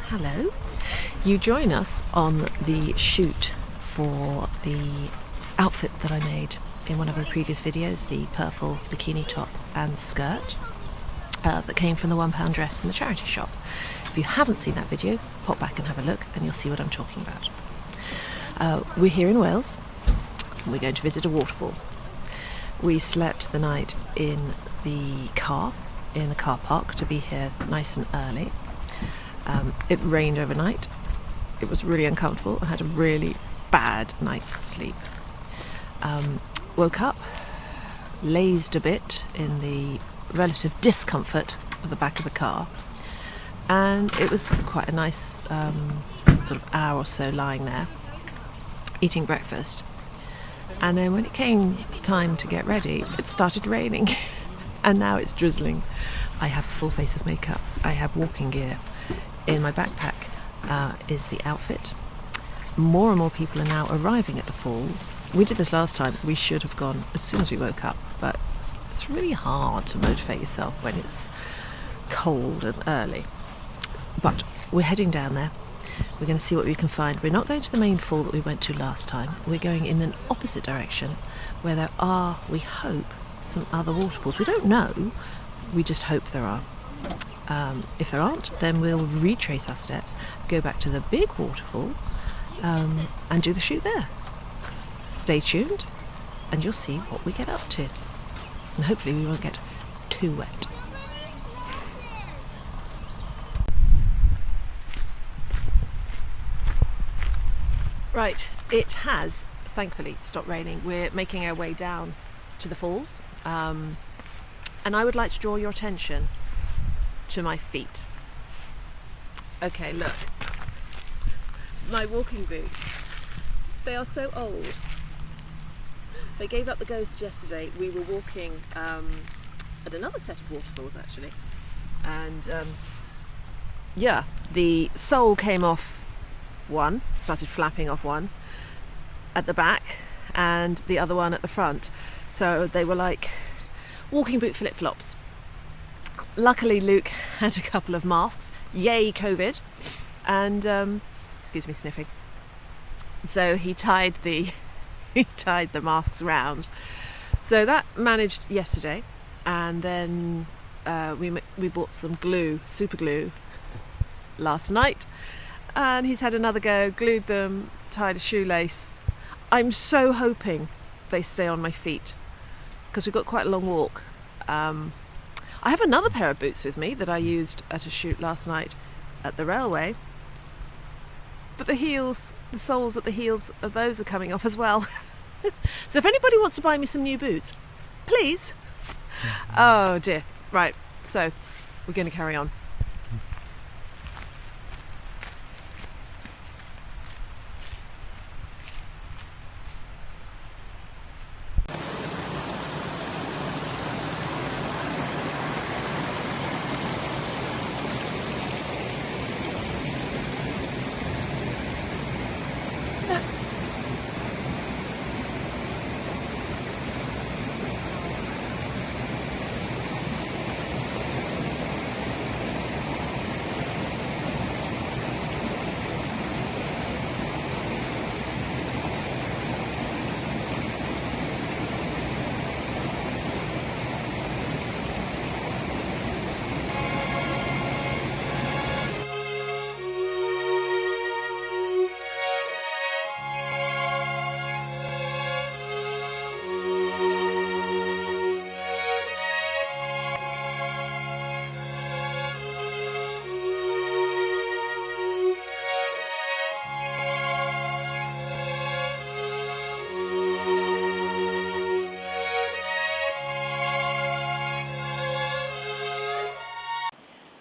Hello. You join us on the shoot for the outfit that I made in one of the previous videos, the purple bikini top and skirt that came from the £1 dress in the charity shop. If you haven't seen that video, pop back and have a look and you'll see what I'm talking about. We're here in Wales. We're going to visit a waterfall. We slept the night in the car park to be here nice and early. It rained overnight. It was really uncomfortable. I had a really bad night's sleep. Woke up, lazed a bit in the relative discomfort of the back of the car, and it was quite a nice sort of hour or so lying there, eating breakfast. And then when it came time to get ready, it started raining, and now it's drizzling. I have a full face of makeup. I have walking gear. In my backpack is the outfit. More and more people are now arriving at the falls. We did this last time. We should have gone as soon as we woke up, but it's really hard to motivate yourself when it's cold and early. But we're heading down there. We're going to see what we can find. We're not going to the main fall that we went to last time. We're going in an opposite direction where there are, we hope, some other waterfalls. We don't know. We just hope there are. If there aren't, then we'll retrace our steps, go back to the big waterfall and do the shoot there. Stay tuned and you'll see what we get up to. And hopefully we won't get too wet. Right, it has thankfully stopped raining. We're making our way down to the falls, and I would like to draw your attention to my feet. Okay, look, my walking boots, they are so old. They gave up the ghost yesterday. We were walking at another set of waterfalls actually, and yeah, the sole came off one, started flapping off one at the back and the other one at the front, so they were like walking boot flip-flops. Luckily Luke had a couple of masks, yay COVID, and excuse me sniffing, so he tied the masks round, so that managed yesterday. And then we bought some glue, super glue, last night, and he's had another go, glued them, tied a shoelace. I'm so hoping they stay on my feet because we've got quite a long walk. I have another pair of boots with me that I used at a shoot last night at the railway, but the soles at the heels of those are coming off as well. So if anybody wants to buy me some new boots, please. Oh dear. Right, so we're going to carry on.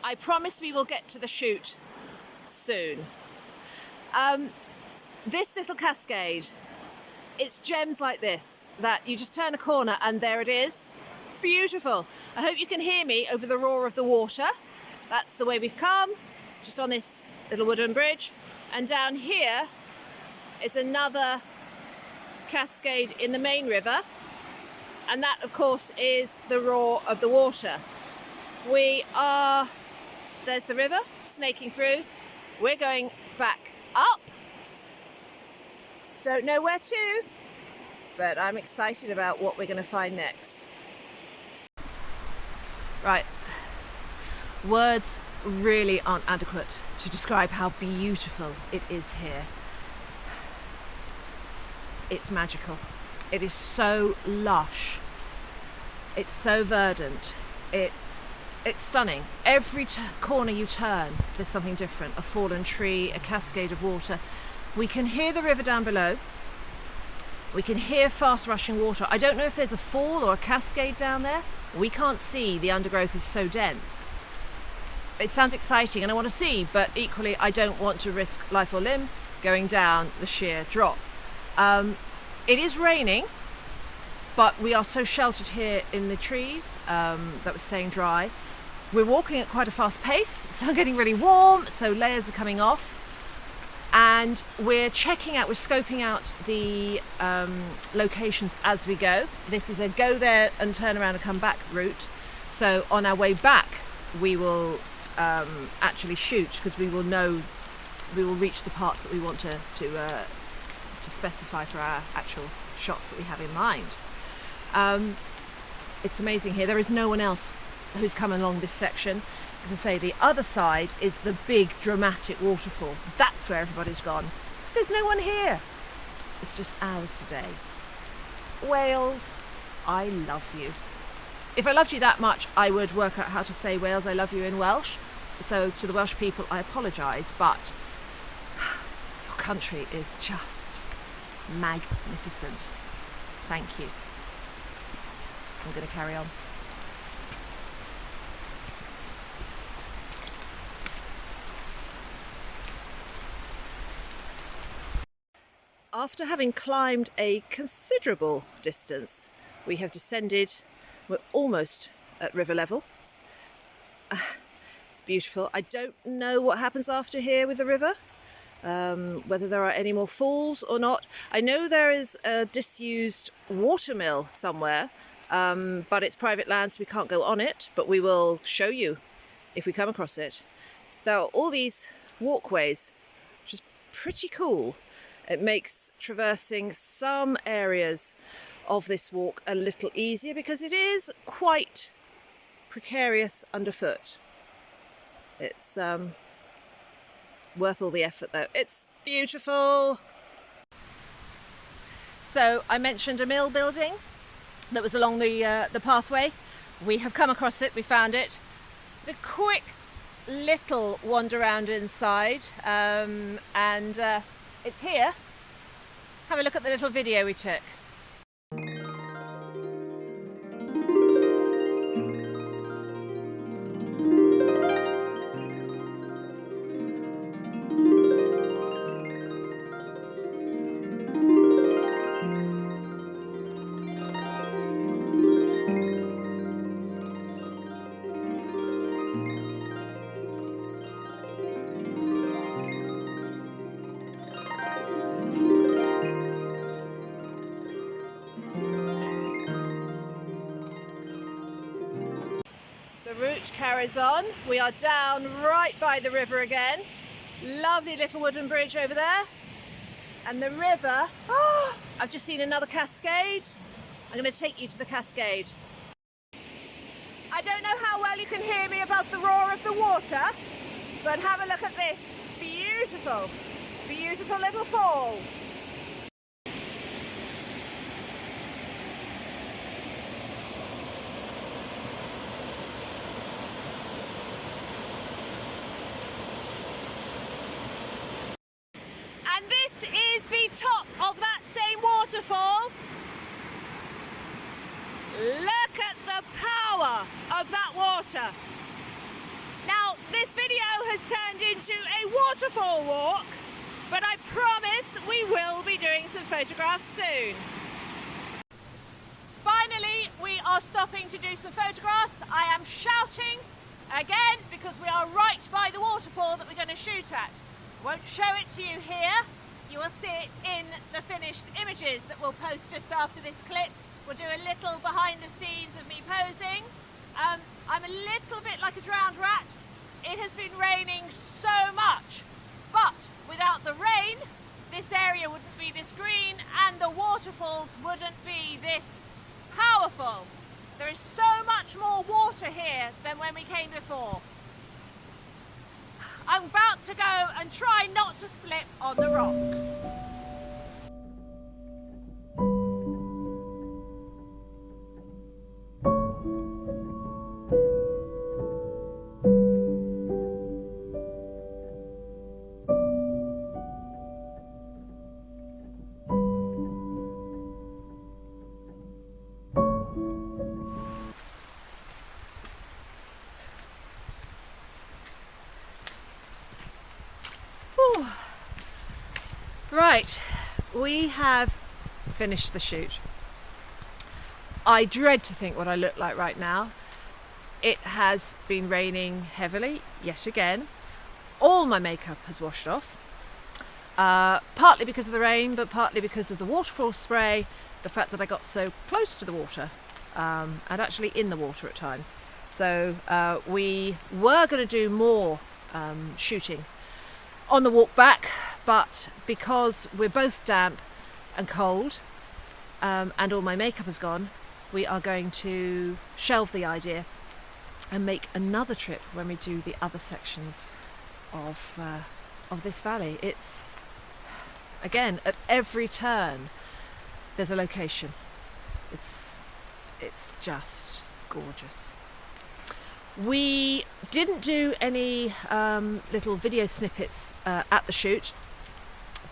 I promise we will get to the shoot soon. This little cascade, it's gems like this that you just turn a corner and there it is. It's beautiful. I hope you can hear me over the roar of the water. That's the way we've come, just on this little wooden bridge. And down here is another cascade in the main river, and that of course is the roar of the water. There's the river snaking through, We're going back up. Don't know where to, but I'm excited about what we're going to find next. Right. Words really aren't adequate to describe how beautiful it is here. It's magical. It is so lush. It's so verdant. It's stunning. Every corner you turn, there's something different. A fallen tree, a cascade of water. We can hear the river down below. We can hear fast rushing water. I don't know if there's a fall or a cascade down there. We can't see. The undergrowth is so dense. It sounds exciting and I want to see, but equally I don't want to risk life or limb going down the sheer drop. It is raining, but we are so sheltered here in the trees that we're staying dry. We're walking at quite a fast pace, so I'm getting really warm, so layers are coming off. And we're scoping out the locations as we go. This is a go there and turn around and come back route. So on our way back, we will actually shoot, because we will reach the parts that we want to specify for our actual shots that we have in mind. It's amazing here. There is no one else who's come along this section. As I say, the other side is the big dramatic waterfall. That's where everybody's gone. There's no one here. It's just ours today. Wales, I love you. If I loved you that much, I would work out how to say Wales, I love you in Welsh. So to the Welsh people, I apologise, but your country is just magnificent. Thank you. I'm going to carry on. After having climbed a considerable distance, we have descended. We're almost at river level. It's beautiful. I don't know what happens after here with the river, whether there are any more falls or not. I know there is a disused watermill somewhere, but it's private land, so we can't go on it, but we will show you if we come across it. There are all these walkways, which is pretty cool. It makes traversing some areas of this walk a little easier, because it is quite precarious underfoot. It's worth all the effort though. It's beautiful. So I mentioned a mill building that was along the pathway. We have come across it, we found it. The quick little wander around inside, and it's here. Have a look at the little video we took. Route carries on. We are down right by the river again. Lovely little wooden bridge over there. And the river, oh, I've just seen another cascade. I'm going to take you to the cascade. I don't know how well you can hear me above the roar of the water, but have a look at this beautiful, beautiful little fall. Top of that same waterfall. Look at the power of that water. Now this video has turned into a waterfall walk, but I promise we will be doing some photographs soon. Finally, we are stopping to do some photographs. I am shouting again because we are right by the waterfall that we're going to shoot at. Won't show it to you here. You will see it in the finished images that we'll post just after this clip. We'll do a little behind the scenes of me posing. I'm a little bit like a drowned rat. It has been raining so much area wouldn't be this green and the waterfalls wouldn't be this powerful. There is so much more water here than when we came before. I'm about to go and try not to slip on the rocks. Right, we have finished the shoot. I dread to think what I look like right now. It has been raining heavily yet again. All my makeup has washed off, partly because of the rain, but partly because of the waterfall spray, the fact that I got so close to the water and actually in the water at times. So we were going to do more shooting on the walk back, but because we're both damp and cold and all my makeup has gone, we are going to shelve the idea and make another trip when we do the other sections of this valley. It's, again, at every turn there's a location. It's just gorgeous. We didn't do any little video snippets at the shoot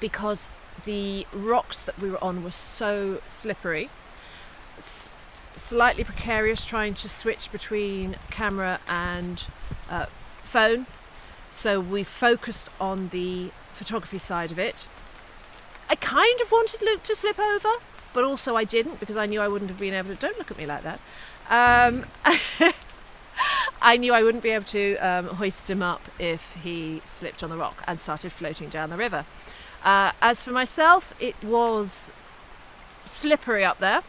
because the rocks that we were on were so slippery, slightly precarious trying to switch between camera and phone. So we focused on the photography side of it. I kind of wanted Luke to slip over, but also I didn't because I knew I wouldn't have been able to. Don't look at me like that. I knew I wouldn't be able to hoist him up if he slipped on the rock and started floating down the river. As for myself, it was slippery up there,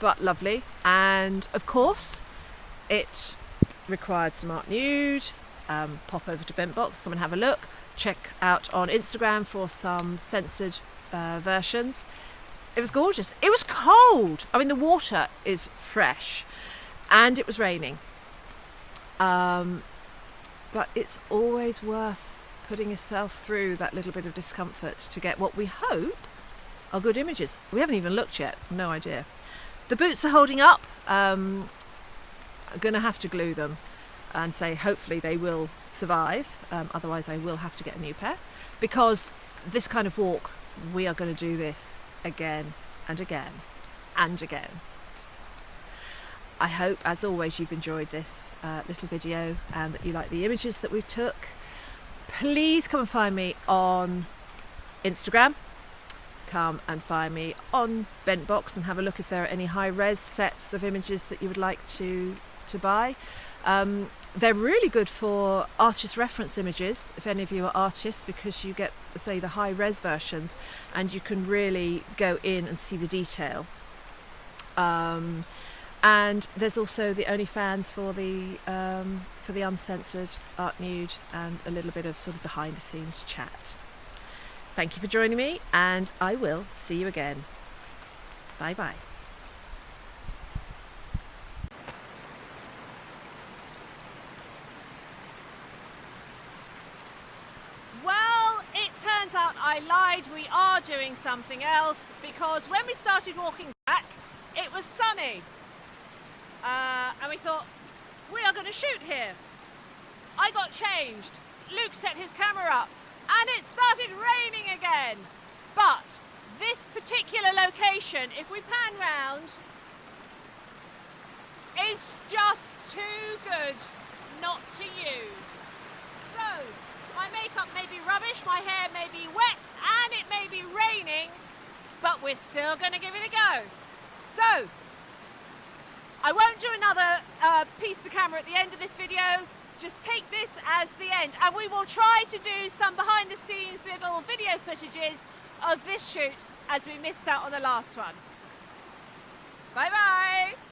but lovely. And of course, it required some art nude. Pop over to Bent Box, come and have a look. Check out on Instagram for some censored versions. It was gorgeous. It was cold. I mean, the water is fresh. And it was raining, but it's always worth putting yourself through that little bit of discomfort to get what we hope are good images. We haven't even looked yet, no idea. The boots are holding up. I'm going to have to glue them and say hopefully they will survive, otherwise I will have to get a new pair, because this kind of walk, we are going to do this again and again and again. I hope, as always, you've enjoyed this little video and that you like the images that we took. Please come and find me on Instagram. Come and find me on Bent Box and have a look if there are any high-res sets of images that you would like to buy. They're really good for artist reference images, if any of you are artists, because you get, say, the high-res versions and you can really go in and see the detail. And there's also the OnlyFans for the uncensored art nude and a little bit of sort of behind the scenes chat. Thank you for joining me, and I will see you again. Bye bye. Well, it turns out I lied. We are doing something else, because when we started walking back, it was sunny. And we thought, we are going to shoot here. I got changed. Luke set his camera up and it started raining again. But this particular location, if we pan round, is just too good not to use. So, my makeup may be rubbish, my hair may be wet, and it may be raining, but we're still going to give it a go. So, I won't do another piece to camera at the end of this video, just take this as the end, and we will try to do some behind the scenes little video footages of this shoot as we missed out on the last one. Bye bye!